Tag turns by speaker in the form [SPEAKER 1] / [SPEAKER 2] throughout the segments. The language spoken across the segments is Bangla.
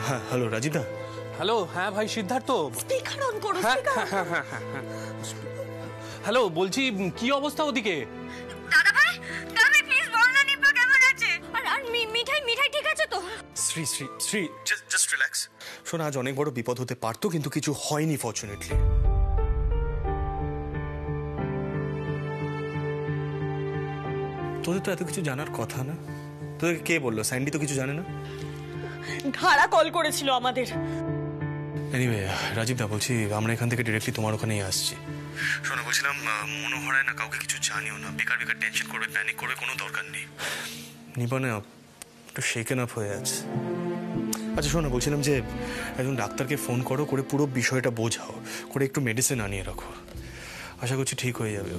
[SPEAKER 1] হ্যাঁ হ্যালো রাজীবদা।
[SPEAKER 2] হ্যালো, হ্যাঁ ভাই সিদ্ধার্থ।
[SPEAKER 3] স্পিকার অন করো।
[SPEAKER 2] হ্যালো, বলছি কি অবস্থা ওদিকে?
[SPEAKER 3] দাদা ভাই প্লিজ বল না নিপা কেমন আছে? আর মিঠাই ঠিক আছে তো?
[SPEAKER 1] Shri Shri Shri just relax. শোন, আজ অনেক বড় বিপদ হতে পারতো, কিন্তু কিছু হয়নি ফরচুনেটলি। তোদের তো এত কিছু জানার কথা না। তোদেরকে কে বললো? স্যান্ডি তো কিছু জানে না।
[SPEAKER 3] ধারা কল করেছিল আমাদের।
[SPEAKER 1] এনিওয়ে রাজীবদা, বলছি আমরা এখান থেকে ডিরেক্টলি তোমার ওখানেই আসছি। শোনো, বলছিলাম মনে হয় না কাউকে কিছু জানিও না। বেকার টেনশন করবে, প্যানিক করবে কোনো দরকার নেই। নিপানে একটু শেকেন আপ হয়ে আছে। আচ্ছা শোনো, বলছিলাম যে একজন ডাক্তারকে ফোন করো, করে পুরো বিষয়টা বোঝাও, করে একটু মেডিসিন আনিয়ে রাখো। আশা করছি ঠিক হয়ে যাবে।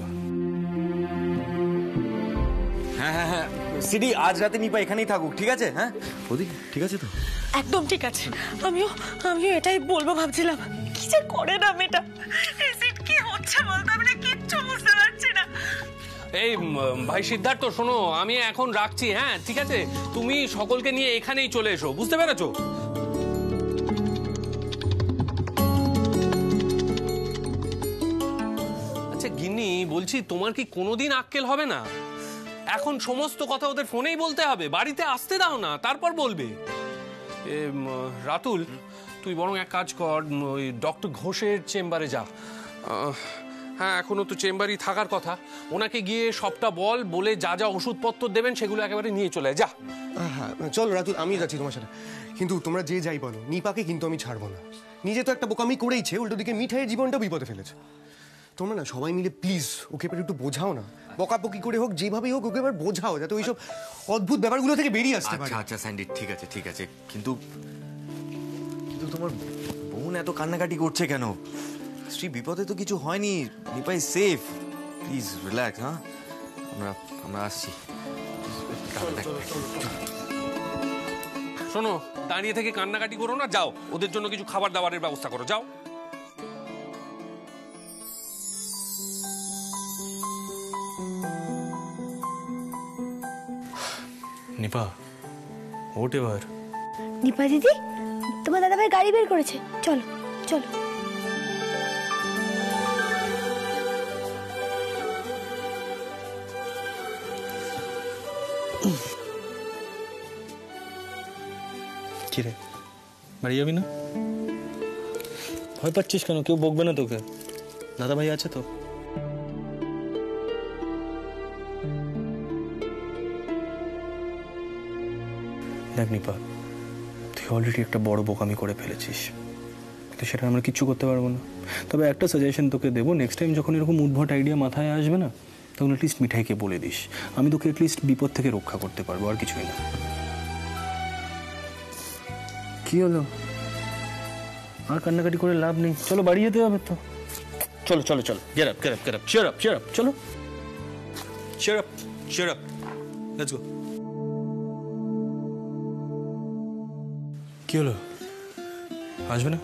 [SPEAKER 4] হ্যাঁ হ্যাঁ হ্যাঁ সিডি, আজ রাতে নিপা এখানেই থাকুক, ঠিক আছে? হ্যাঁ ওদি ঠিক আছে তো?
[SPEAKER 3] একদম ঠিক আছে। আমিও এটাই বলবো ভাবছিলাম। কি যে করে না মেয়েটা। এসিড কি হচ্ছে বলতো, আমি কিচ্ছু বুঝতে পারছি না।
[SPEAKER 2] এই ভাই সিদ্ধার্থ শোনো, আমি এখন রাখছি। হ্যাঁ ঠিক আছে, তুমি সকলকে নিয়ে এখানেই চলে এসো, বুঝতে পেরেছো? আচ্ছা গিন্নি, বলছি তোমার কি কোনোদিন আক্কেল হবে না? এখন সমস্ত কথা ওদের ফোনেই বলতে হবে? বাড়িতে আসতে দাও না, তারপর বলবে। রাতুল, তুই বরং এক কাজ কর, ওই ডক্টর ঘোষের চেম্বারে যা। হ্যাঁ এখনো তো চেম্বারই থাকার কথা। ওনাকে গিয়ে সবটা বলে যা যা ওষুধপত্র দেবেন সেগুলো একেবারে নিয়ে চলে যা।
[SPEAKER 5] হ্যাঁ চলো রাতুল, আমি যাচ্ছি তোমার সাথে। কিন্তু তোমরা যে যাই বলো, নিপাকে কিন্তু আমি ছাড়বো না। নিজে তো একটা বোকামি করেইছে, উল্টো দিকে মিঠাইয়ের জীবনটা বিপদে ফেলেছে। তোমরা না সবাই মিলে প্লিজ ওকে একটু বোঝাও না। বকাবকি করে হোক, যেভাবেই হোক, ওকে এবার বোঝাও যাতে ওইসব অদ্ভুত ব্যাপারগুলো থেকে বেরিয়ে আসতে পারে।
[SPEAKER 4] আচ্ছা স্যান্ডি, ঠিক আছে কিন্তু তোমার বোন এত কান্নাকাটি করছে কেন? শ্রী, বিপদে তো কিছু হয়নি, Nipa is safe. Please relax. হ্যাঁ আমরা আসছি।
[SPEAKER 2] শোনো, দাঁড়িয়ে থেকে কান্নাকাটি করো না, যাও ওদের জন্য কিছু খাবার দাবারের ব্যবস্থা করো, যাও।
[SPEAKER 1] নিপা ওঠ এবার।
[SPEAKER 6] নিপা দিদি, তোমার দাদাভাই গাড়ি বের করেছে, চলো চলো।
[SPEAKER 1] কি রে, বাড়ি যাবি না? ভয় পাচ্ছিস কেন? কেউ বকবে না তোকে? দাদা ভাই আছে তো। দেখ নিপা, তুই অলরেডি একটা বড় বোকামি করে ফেলেছিস, তো সেটা আমরা কিচ্ছু করতে পারবো না। তবে একটা সাজেশন তোকে দেবো, নেক্সট টাইম যখন এরকম উদ্ভট আইডিয়া মাথায় আসবে না, তখন অ্যাটলিস্ট মিঠাইকে বলে দিস। আমি তোকে অ্যাটলিস্ট বিপদ থেকে রক্ষা করতে পারবো, আর কিছুই না। কি হলো? আর কান্নাকাটি করে লাভ নেই, চলো বাড়ি যেতে হবে তো। চলো চলো চলো, get up, cheer up, চলো cheer up, let's go. কি হলো, আসবে না?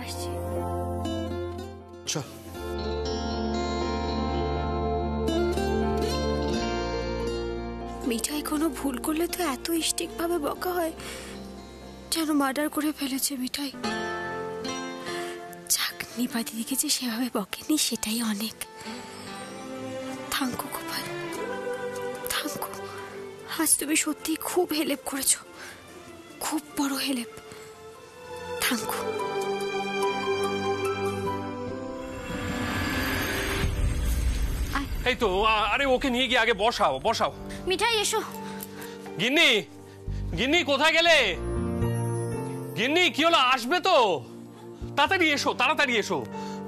[SPEAKER 6] আসছি।
[SPEAKER 1] চল।
[SPEAKER 6] মিঠাই কোনো ভুল করলে তো এত স্ট্রিক্ট ভাবে বকা হয়, যেন মার্ডার করে ফেলেছে মিঠাই। যাক, নিপা দিদিকে যে সেভাবে বকেনি সেটাই অনেক। Thank you Gopal, thank you. আজ তুমি সত্যি খুব হেল্প করেছো, খুব বড় হেল্প। থ্যাংকু।
[SPEAKER 2] এই তো, আরে ওকে নিয়ে গিয়ে আগে বসাও।
[SPEAKER 6] মিঠাই এসো।
[SPEAKER 2] গিন্নি কোথায় গেলে? গিন্নি কি হলো, আসবে তো? তাড়াতাড়ি এসো।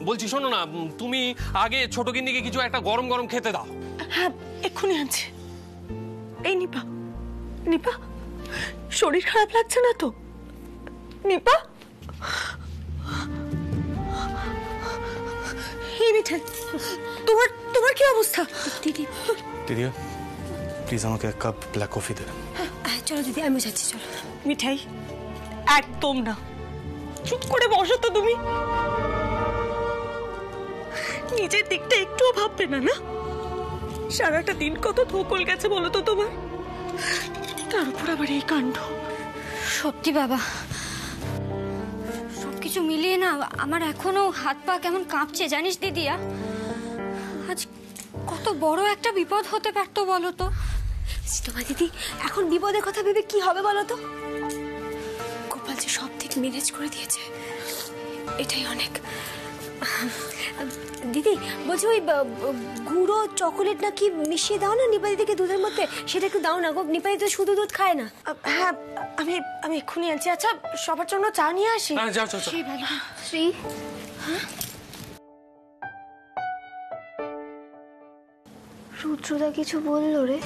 [SPEAKER 2] বলছি শোনো না, তুমি আগে ছোট গিন্নিকে কিছু একটা গরম গরম খেতে দাও।
[SPEAKER 3] হ্যাঁ এক্ষুনি আনছি। এই নিপা, শরীর খারাপ লাগছে না তো? নিপা, এই মিঠাই, তোমার কি অবস্থা?
[SPEAKER 6] দিদি
[SPEAKER 1] প্লিজ আমাকে এক কাপ ব্ল্যাক কফি দে।
[SPEAKER 6] চলো দিদি, আমি যাচ্ছি, চলো।
[SPEAKER 3] মিঠাই একদম না, চুপ করে বসো তো তুমি। নিজের দিকটা একটুও ভাববে না? না, সারাটা দিন কত ধকল গেছে বলো তো তোমার, তার উপর আবার এই কাণ্ড।
[SPEAKER 6] সত্যি বাবা, সবকিছু মিলিয়ে না আমার এখনো হাত পা কেমন কাঁপছে জানিস দিদিয়া। আজ কত বড় একটা বিপদ হতে পারতো বলো তো।
[SPEAKER 3] তোমার দিদি এখন বিপদের কথা ভেবে কি হবে বলো তো? গোপাল যে সব থেকে ম্যানেজ করে দিয়েছে, এটাই অনেক। দিদি বলছি ওই গুঁড়ো চকোলেট নাকি মিশিয়ে দাও না নিপা দিদিকে দুধের মধ্যে, সেটা একটু দাও না গো। নিপা দিদি তো শুধু দুধ খায় না। হ্যাঁ আমি আমি এক্ষুনি আনছি। আচ্ছা সবার জন্য চা নিয়ে আসি।
[SPEAKER 2] হ্যাঁ যাও যাও যাও।
[SPEAKER 6] শ্রী ভালো। শ্রী রুদ্রদা কিছু বললো রে?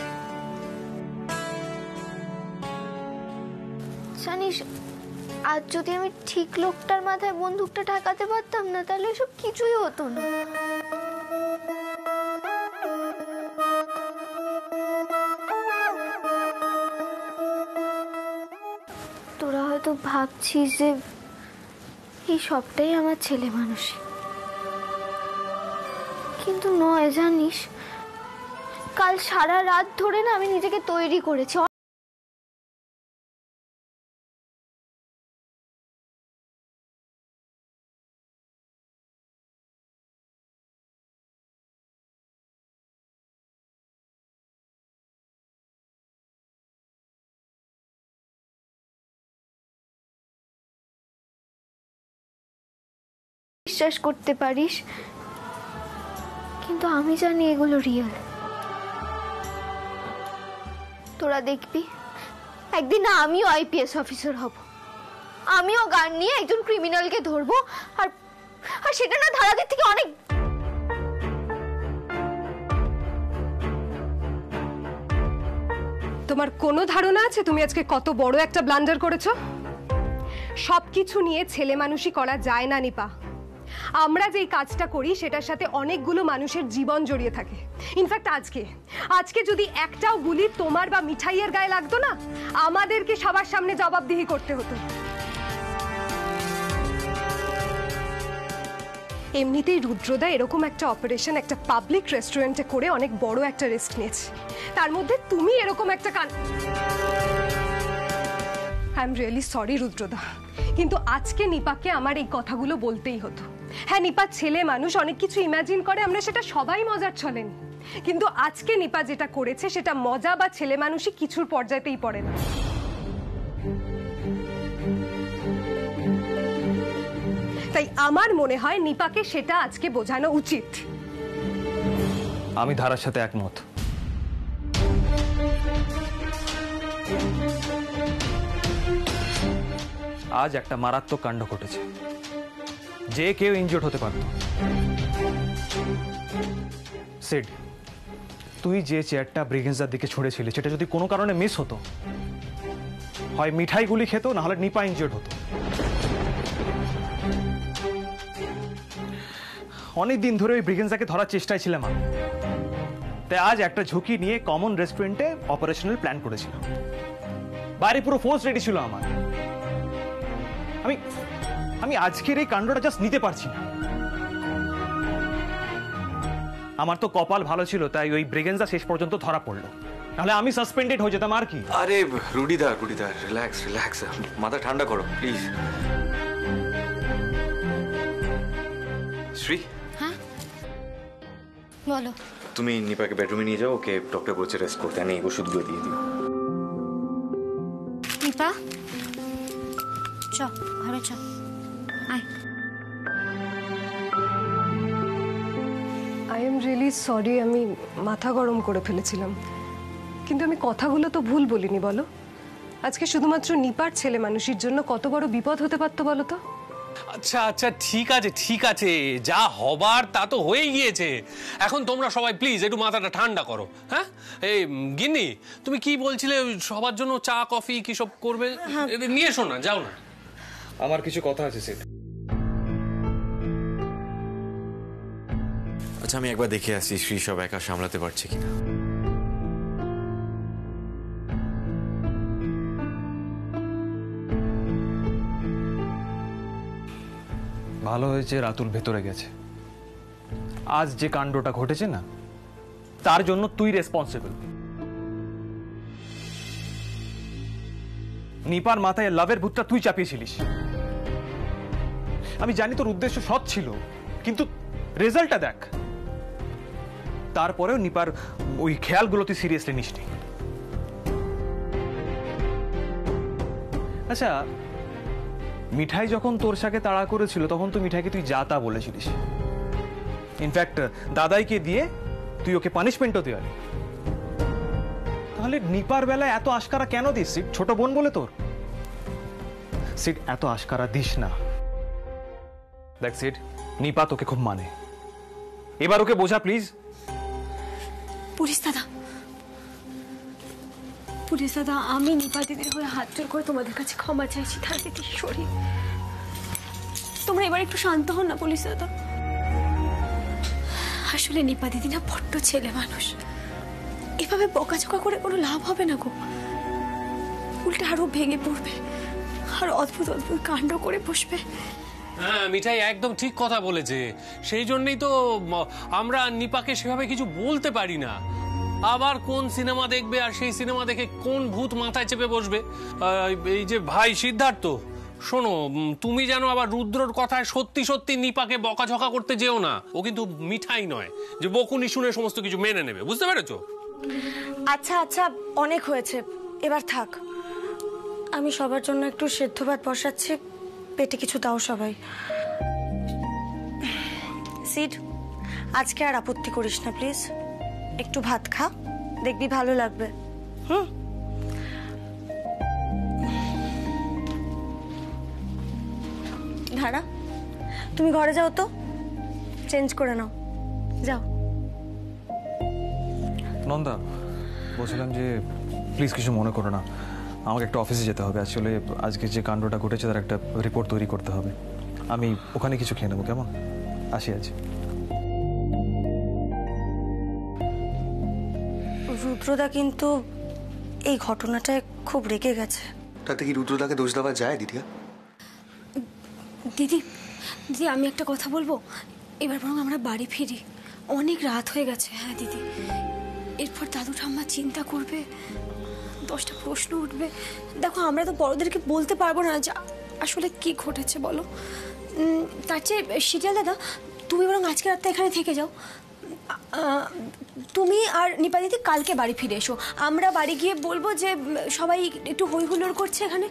[SPEAKER 7] জানিস আজ যদি আমি ঠিক লোকটার মাথায় বন্দুকটা ঠেকাতে পারতাম না, তাহলে এসব কিছুই হতো না। তোরা হয়তো ভাবছিস যে এই সবটাই আমার ছেলে মানুষ, কিন্তু নয় জানিস, কাল সারা রাত ধরে না আমি নিজেকে তৈরি করেছি। বিশ্বাস করতে পারিস, কিন্তু আমি জানি এগুলো রিয়েল। তোরা দেখবি একদিন না আমিও আইপিএস অফিসার হব, আমিও গান নিয়ে একজন ক্রিমিনালকে ধরবো, আর আর সেটা না ধারাদের থেকে অনেক।
[SPEAKER 8] তোমার কোনো ধারণা আছে তুমি আজকে কত বড় একটা ব্লান্ডার করেছো? সবকিছু নিয়ে ছেলে মানুষই করা যায় না নিপা। আমরা যেই কাজটা করি সেটার সাথে অনেকগুলো মানুষের জীবন জড়িয়ে থাকে। ইনফ্যাক্ট আজকে যদি একটাও গুলি তোমার বা মিঠাইয়ের গায়ে লাগতো না, আমাদেরকে সবার সামনে জবাবদিহি করতে হতো। এমনিতেই রুদ্রদা এরকম একটা অপারেশন একটা পাবলিক রেস্টুরেন্টে করে অনেক বড় একটা রিস্ক নিয়েছে, তার মধ্যে তুমি এরকম একটা আই এম রিয়েলি সরি রুদ্রদা, কিন্তু আজকে নিপাকে আমার এই কথাগুলো বলতেই হতো। হ্যাঁ নিপা ছেলে মানুষ, অনেক কিছু ইমাজিন করে, আমরা সেটা সবাই মজার ছলেন, কিন্তু আজকে নিপা যেটা করেছে সেটা মজা বা ছেলে মানুষই কিছুর পর্যায়েতেই পড়ে না। তাই আমার মনে হয় নিপাকে সেটা আজকে বোঝানো উচিত।
[SPEAKER 9] আমি ধারার সাথে একমত। আজ একটা মারাত্মক কাণ্ড ঘটেছে, যে কেউ ইনজুর্ড হতে পারত। সিড, তুই যে চেয়ারটা ব্রিগেন্সের দিকে ছুঁড়েছিলি সেটা যদি কোনো কারণে মিস হতো, হয় মিঠাইগুলি খেত, না হলে নিপা ইনজুর্ড হতো। অনেকদিন ধরে ওই ব্রিগেন্সাকে ধরার চেষ্টায় ছিলাম আমি, তাই আজ একটা ঝুঁকি নিয়ে কমন রেস্টুরেন্টে অপারেশনাল প্ল্যান করেছিলাম। বাইরে পুরো ফোর্স রেডি ছিল আমার। আমি আজকের এই কাণ্ডটা জাস্ট নিতে পারছি না। আমার তো কপাল ভালো ছিল, তাই ওই ব্রিগেন্সা শেষ পর্যন্ত ধরা পড়লো, নাহলে আমি সাসপেন্ডেড হয়ে যেতাম। আর কি।
[SPEAKER 4] আরে রুডিদা রিল্যাক্স রিল্যাক্স, মাথা ঠান্ডা করো প্লিজ। শ্রী,
[SPEAKER 6] হ্যাঁ বলো।
[SPEAKER 4] তুমি নিপাকে বেডরুমে নিয়ে যাও, ওকে ডক্টর বলছে রেস্ট করতে, আমি ওষুধগুলো দিয়ে দিও।
[SPEAKER 6] নিপা চ ঘরে চ, আয়।
[SPEAKER 8] আই এম রিয়েলি সরি, আমি মাথা গরম করে ফেলেছিলাম, কিন্তু আমি কথাগুলো তো ভুল বলিনি বলো। আজকে শুধুমাত্র নিপার ছেলে মানুষের জন্য কত বড় বিপদ হতে পারতো বলো তো।
[SPEAKER 2] আচ্ছা আচ্ছা ঠিক আছে, যা হবার তা তো হয়ে গিয়েছে। এখন তোমরা সবাই প্লিজ একটু মাথাটা ঠান্ডা করো। হ্যাঁ এই গিন্নি, তুমি কি বলছিলে সবার জন্য চা কফি কি সব করবে? নিয়ে এসো না, যাও না।
[SPEAKER 9] আমার কিছু কথা আছে সিড।
[SPEAKER 4] আচ্ছা আমি একবার দেখে আসি শ্রী সব একা সামলাতে পারছে কিনা।
[SPEAKER 9] ভালো হয়েছে রাতুল ভেতরে গেছে। আজ যে কাণ্ডটা ঘটেছে না, তার জন্য তুই রেসপন্সিবল। নিপার মাথায় লাভের ভূতটা তুই চাপিয়েছিলিস, আমি জানি তোর উদ্দেশ্য সৎ ছিল, কিন্তু রেজাল্টটা দেখ। তারপরেও নিপার ওই খেয়ালগুলো তুই সিরিয়াসলি নিসনি। আচ্ছা, মিঠাই যখন তোর সাথে তাড়া করেছিল তখন তো মিঠাইকে তুই যা তা বলেছিলিস। ইনফ্যাক্ট দাদাইকে দিয়ে তুই ওকে পানিশমেন্টও দেওয়ালি। তাহলে নিপার বেলায় এত আশকারা কেন দিস সিট? ছোট বোন বলে তোর? সিট, এত আশকারা দিস না। দেখ সিট, নিপা তোকে খুব মানে, এবার ওকে বোঝা প্লিজ।
[SPEAKER 3] পুলিশ দাদা, পুলিশ দাদা, আমি নিপা দিদির হয়ে হাত জোর করে তোমাদের কাছে ক্ষমা চাইছি। তার দিদি সরি, তোমরা এবার একটু শান্ত হন না পুলিশ দাদা। আসলে নিপা দিদি না বড্ড ছেলে মানুষ, এভাবে বকাঝকা করে কোনো লাভ হবে না গো। উল্টে আরো ভেঙে পড়বে আর অদ্ভুত অদ্ভুত কাণ্ড করে বসবে।
[SPEAKER 2] হ্যাঁ, মিঠাই একদম ঠিক কথা বলেছে। সেই জন্যই তো আমরা নিপাকে সেভাবে কিছু বলতে পারি না। আবার কোন সিনেমা দেখবে আর সেই সিনেমা দেখে কোন ভূত মাথায় চেপে বসবে। এই যে ভাই সিদ্ধার্থ, শোনো, তুমি যেন আবার রুদ্রর কথায় সত্যি সত্যি নিপাকে বকাঝকা করতে যেও না। ও কিন্তু মিঠাই নয় যে বকুনি শুনে সমস্ত কিছু মেনে নেবে, বুঝতে পেরেছো?
[SPEAKER 3] আচ্ছা আচ্ছা, অনেক হয়েছে, এবার থাক। আমি সবার জন্য একটু সেদ্ধ ভাত বসাচ্ছি, পেটে কিছু দাও সবাই। সিড, আজকে আর আপত্তি করিস না প্লিজ, একটু ভাত খা, দেখবি ভালো লাগবে। ধারা, তুমি ঘরে যাও তো, চেঞ্জ করে নাও, যাও।
[SPEAKER 9] নন্দা, বলছিলাম যে প্লিজ কিছু মনে করো না, আমাকে একটা অফিসে যেতে হবে। আসলে আজকে যে কাণ্ডটা ঘটেছে তার একটা রিপোর্ট তৈরি করতে হবে। আমি ওখানে কিছু খেয়ে নেবো, কেমন? আসি আজ।
[SPEAKER 3] রুদ্রদা কিন্তু এই ঘটনাটায় খুব রেগে গেছে।
[SPEAKER 5] তাতে কি রুদ্রদাকে দোষ দেওয়া যায় দিদিয়া?
[SPEAKER 3] দিদি, দিদি আমি একটা কথা বলবো, এবার বরং আমরা বাড়ি ফিরি, অনেক রাত হয়ে গেছে। হ্যাঁ দিদি, এরপর দাদু ঠাম্মা চিন্তা করবে, 10টা প্রশ্ন উঠবে। দেখো, আমরা তো বড়দেরকে বলতে পারবো না যে আসলে কি ঘটেছে, বলো। তার চেয়ে শীতল দাদা, তুমি বরং আজকে রাতটা এখানে থেকে যাও। তুমি আর নিপা দিদি কালকে বাড়ি ফিরে এসো। আমরা বাড়ি গিয়ে বলবো যে সবাই একটু হই হুল্লোড় করছে এখানে,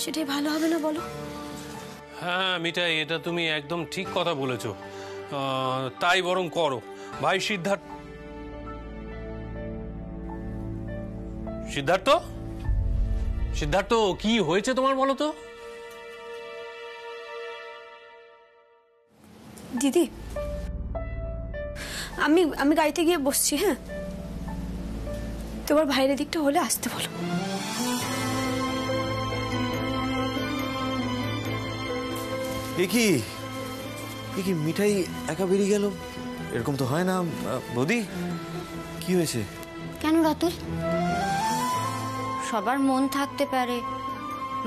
[SPEAKER 3] সেটাই ভালো হবে না বলো?
[SPEAKER 2] হ্যাঁ মিঠাই, এটা তুমি একদম ঠিক কথা বলেছো। তাই বরং করো। ভাই সিদ্ধার্থ, সিদ্ধার্থ, সিদ্ধার্থ, কি হয়েছে তোমার বলো তো?
[SPEAKER 3] দিদি, আমি গাড়িতে গিয়ে বসছি। হ্যাঁ, তোমার ভাইয়ের দিকটা হলে আসতে বলো।
[SPEAKER 4] এ কি মিঠাই একা বেরিয়ে গেল? এরকম তো হয় না। বৌদি, কি হয়েছে?
[SPEAKER 7] কেন রাতুল? সবার মন থাকতে পারে,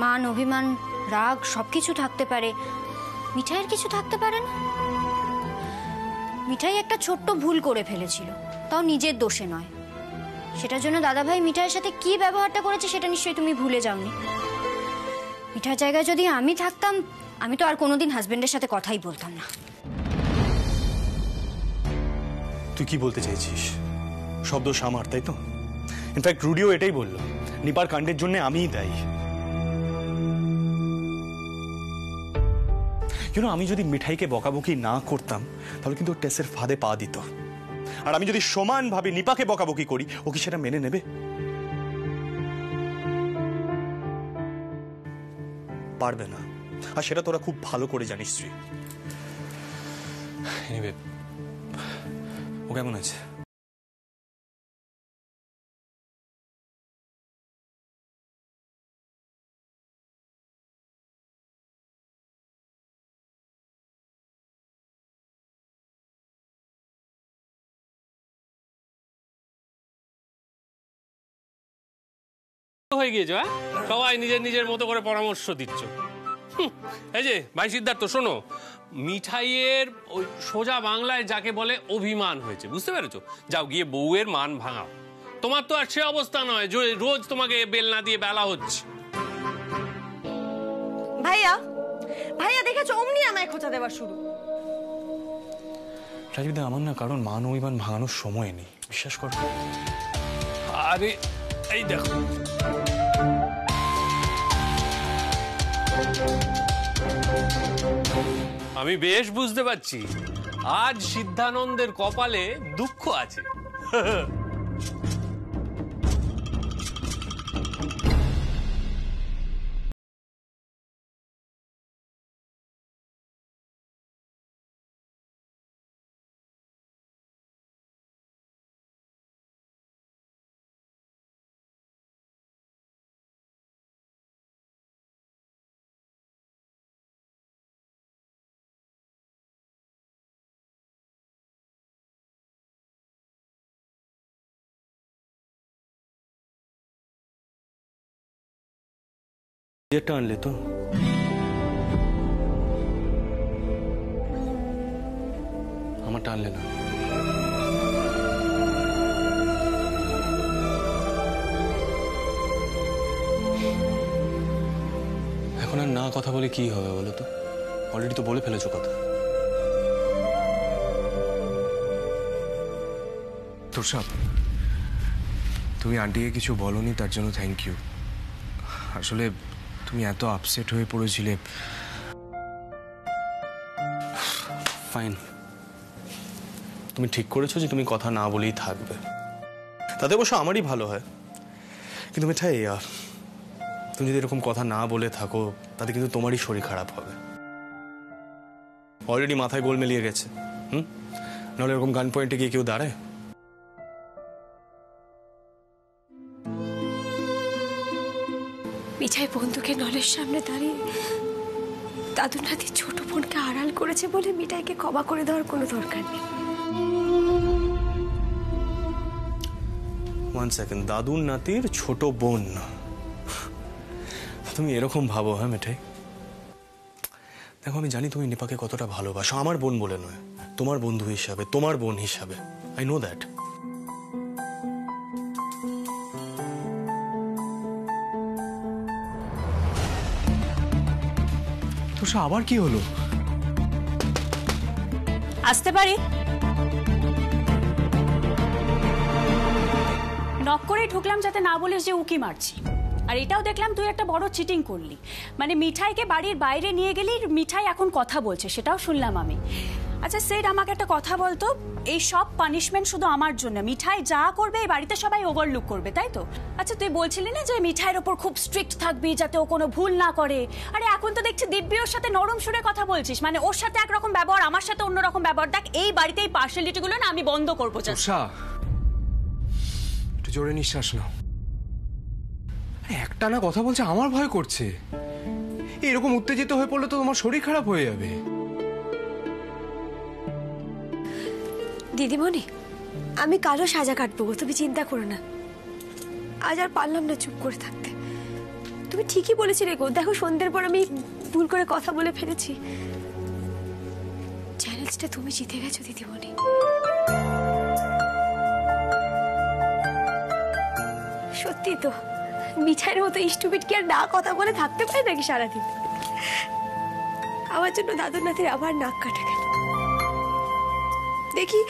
[SPEAKER 7] মান অভিমান রাগ সবকিছু থাকতে পারে, মিঠাইয়ের কিছু থাকতে পারে না? মিঠাই একটা ছোট্ট ভুল করে ফেলেছিল, তাও নিজের দোষে নয়। সেটার জন্য দাদাভাই মিঠাইয়ের সাথে কি ব্যবহারটা করেছে সেটা নিশ্চয়ই তুমি ভুলে যাওনি। মিঠাইয়ের জায়গায় যদি আমি থাকতাম, আমি তো আর কোনোদিন হাজবেন্ডের সাথে কথাই বলতাম না।
[SPEAKER 1] তুই কি বলতে চাইছিস? সব দোষ আমার, তাই তো? ইনফ্যাক্ট রুডিও এটাই বলল, নিপার কাণ্ডের জন্য আমিই দায়ী। আমি যদি মিঠাইকে বকাবকি না করতাম তাহলে কিন্তু টেসের ফাঁদে পা দিত। আর আমি যদি সমানভাবে নিপাকে বকাবকি করি, ও কি সেটা মেনে নেবে? পারবে না, আর সেটা তোরা খুব ভালো করে জানিস। শ্রী, ও কেমন আছে?
[SPEAKER 2] হয়ে গিয়েছো, হ্যাঁ? সবাই নিজের নিজের মতো করে পরামর্শ দিচ্ছ। এই যে ভাই সিদ্ধার্থ, শোনো, মিঠাইয়ের ওই সোজা বাংলায় যাকে বলে অভিমান হয়েছে, বুঝতে পেরেছো? যাও গিয়ে বউয়ের মান ভাঙাও। তোমার তো আর সে অবস্থা নয় যে রোজ তোমাকে বেলনা দিয়ে বেলা হচ্ছে।
[SPEAKER 3] ভাইয়া, ভাইয়া দেখেছো অমনি আমায় খোঁচা দেওয়া শুরু।
[SPEAKER 1] রাজীবদা আমার না কারণ মান অভিমান ভাঙানোর সময় নেই, বিশ্বাস করো।
[SPEAKER 2] আরে এই দেখো, আমি বেশ বুঝতে পারছি আজ সিদ্ধানন্দের কপালে দুঃখ আছে।
[SPEAKER 1] যেটা আনলে তো আমারটা আনলে না। এখন আর না কথা বলে কি হবে বলো তো? অলরেডি তো বলে ফেলেছো কথা।
[SPEAKER 5] তোষা, তুমি আন্টিকে কিছু বলনি, তার জন্য থ্যাংক ইউ। আসলে তুমি এত আপসেট হয়ে পড়েছিলে।
[SPEAKER 1] ফাইন, তুমি ঠিক করেছো যে তুমি কথা না বলেই থাকবে, তাতে অবশ্য আমারই ভালো হয়। কিন্তু মিঠাই, তুমি যদি এরকম কথা না বলে থাকো তাতে কিন্তু তোমারই শরীর খারাপ হবে। অলরেডি মাথায় গোল মিলিয়ে গেছে। নাহলে এরকম গান পয়েন্টে গিয়ে কেউ দাঁড়ায়?
[SPEAKER 3] মিঠাই বন্ধুকে নলের সামনে দাঁড়িয়ে দাদু নাতি ছোট বোনকে আড়াল করেছে বলে মিঠাইকে ক্ষমা করে দেওয়ার কোনো দরকার নেই।
[SPEAKER 1] 1 সেকেন্ড, দাদুর নাতির ছোট বোন? তুমি এরকম ভাবো? হ্যাঁ মিঠাই, দেখো আমি জানি তুমি নিপাকে কতটা ভালোবাসো, আমার বোন বলে নয়, তোমার বন্ধু হিসাবে, তোমার বোন হিসাবে। I know that.
[SPEAKER 5] তোষা, আবার কি হলো?
[SPEAKER 10] আসতে পারি? নক করে ঢুকলাম যাতে না বলিস যে উকি মারছি। আর এটাও দেখলাম তুই একটা বড় চিটিং করলি, মানে মিঠাইকে বাড়ির বাইরে নিয়ে গেলি, মিঠাই এখন কথা বলছে সেটাও শুনলাম আমি। আচ্ছা সেট, আমাকে একটা কথা বলতো, এই সব পানিশমেন্ট শুধু আমার জন্য? মিঠাই যা করবে এই বাড়িতে সবাই ওভারলুক করবে, তাই তো? আচ্ছা তুই বলছিলি না যে মিঠাইয়ের ওপর খুব স্ট্রিক্ট থাকবি যাতে ও কোনো ভুল না করে। আরে এখন তো দেখছি দিব্যি ওর সাথে নরম সুরে কথা বলছিস, মানে ওর সাথে একরকম ব্যবহার, আমার সাথে অন্যরকম ব্যবহার। দেখ এই বাড়িতে এই পার্সিয়ালিটিগুলো না আমি বন্ধ করবো।
[SPEAKER 5] তোষা, একটু জোরে নিঃশ্বাস নাও। একটা না কথা বলছে, আমার ভয় করছে। এরকম উত্তেজিত হয়ে পড়লে তো তোমার শরীর খারাপ হয়ে যাবে।
[SPEAKER 3] দিদিমণি, আমি কারো সাজা কাটবো, তুমি চিন্তা করো না। আজ আর পারলাম না চুপ করে থাকতে। তুমি ঠিকই বলেছিলে গো, দেখো সন্ধ্যের পর আমি ভুল করে কথা বলে ফেলেছি। চ্যালেঞ্জটা তুমি জিতে গেছো দিদিমণি। সত্যি তো, মিঠাইয়ের মতো স্টুপিড কি আর না কথা বলে থাকতে পারে নাকি সারাদিন? আমার জন্য দাদুর নাতির আবার নাক কাটা গেল। দেখি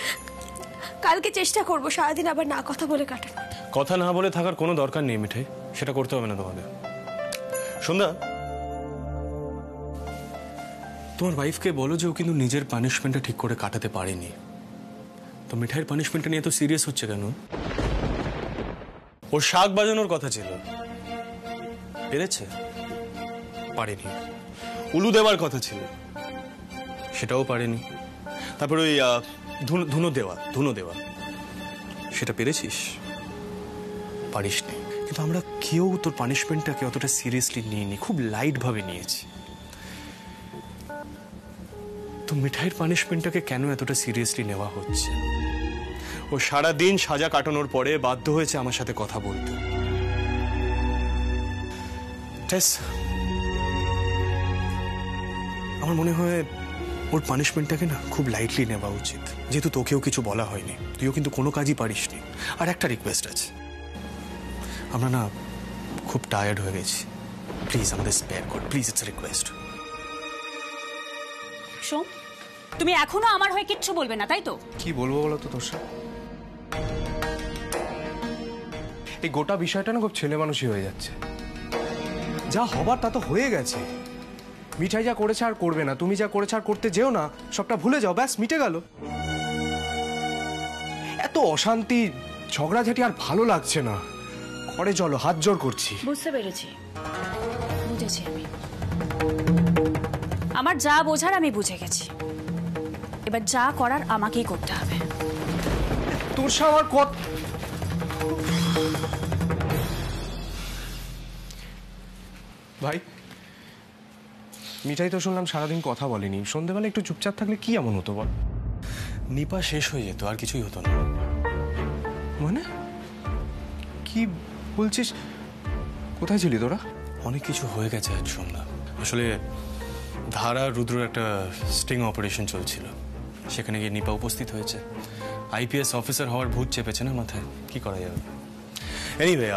[SPEAKER 3] কালকে চেষ্টা করবো সারাদিন আবার না কথা বলে কাটানো।
[SPEAKER 1] কথা না বলে থাকার কোনো দরকার নেই মিঠাই, সেটা করতে হবে না তোমাকে। সন্ধ্যা, তোমার ওয়াইফকে বলো যে ও কিন্তু নিজের পানিশমেন্টটা ঠিক করে কাটাতে পারেনি। তো মিঠাইয়ের পানিশমেন্টটা নিয়ে তো সিরিয়াস হচ্ছে কেন? ওর শাক বাজানোর কথা ছিল, পেরেছে? পারেনি। উলু দেওয়ার কথা ছিল, সেটাও পারেনি। তারপরে ওই ধুনো দেওয়া সেটা পেরেছিস? পারিসনি। কিন্তু আমরা কেউ তোর পানিশমেন্টটাকে অতটা সিরিয়াসলি নিইনি, খুব লাইট ভাবে নিয়েছি। তো মিঠাইয়ের পানিশমেন্টটাকে কেন এতটা সিরিয়াসলি নেওয়া হচ্ছে? ও সারাদিন সাজা কাটানোর পরে বাধ্য হয়েছে আমার সাথে কথা বলতে। আমার মনে হয় ওর পানিশমেন্টটাকে না খুব লাইটলি নেওয়া উচিত, যেহেতু তোকেও কিছু বলা হয়নি, তুইও কিন্তু কোনো কাজই পারিসনি। আর একটা রিকোয়েস্ট আছে, আমরা না খুব টায়ার্ড হয়ে গেছি, প্লিজ আমাদের স্পেয়ার কর, প্লিজ, ইটস রিকোয়েস্ট।
[SPEAKER 10] সোম, তুমি এখনো আমার হয়ে কিচ্ছু বলবে না, তাই তো?
[SPEAKER 5] কি বলবো বলো তো তোর সাথে? এই গোটা বিষয়টা না খুব ছেলে মানুষই হয়ে যাচ্ছে। যা হবার তা তো হয়ে গেছে। মিঠাই যা করেছে আর করবে না, তুমি যা করেছে আর করতে যেও না, সবটা ভুলে যাও, ব্যাস মিটে গেল। এত অশান্তি ঝগড়াঝাটি আর ভালো লাগছে না। ঘরে চলো, হাত জোর করছি।
[SPEAKER 10] বুঝতে পেরেছি, বুঝেছি আমি। আমার যা বোঝার আমি বুঝে গেছি, এবার যা করার আমাকেই করতে হবে।
[SPEAKER 5] তোর আমার কত ভাই, মিঠাই তো শুনলাম সারাদিন কথা বলেনি, সন্ধ্যেবেলা একটু চুপচাপ থাকলে কি এমন হতো বল?
[SPEAKER 1] নিপা শেষ হয়ে যেত, আর কিছুই হতো না।
[SPEAKER 5] মানে কি বলছিস? কোথায় ছিলি তোরা?
[SPEAKER 1] অনেক কিছু হয়ে গেছে আজ সন্ধ্যা। আসলে ধারা রুদ্রর একটা স্টিং অপারেশন চলছিল, সেখানে গিয়ে নিপা উপস্থিত হয়েছে। আইপিএস অফিসার হওয়ার ভূত চেপেছে না মাথায়, কি করা যাবে। এনিওয়ে,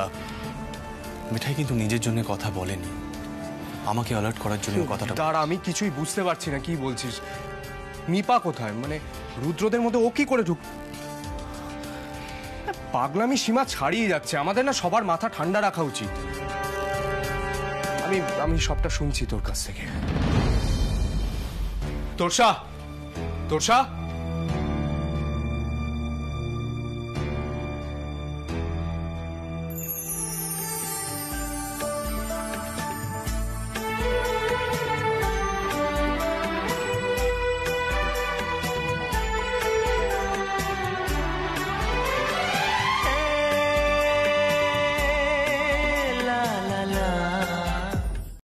[SPEAKER 1] মিঠাই কিন্তু নিজের জন্য কথা বলেনি, আমাকে অ্যালার্ট করার জন্য কথাটা।
[SPEAKER 5] তার আমি কিছুই বুঝতে পারছি না, কি বলছিস? নিপা কোথায়? মানে রুদ্রদের মধ্যে ও কি করে ঢুক? পাগলামি সীমা ছাড়িয়ে যাচ্ছে। আমাদের না সবার মাথা ঠান্ডা রাখা উচিত। আমি সবটা শুনছি তোর কাছ থেকে। তোরসা, তোরসা।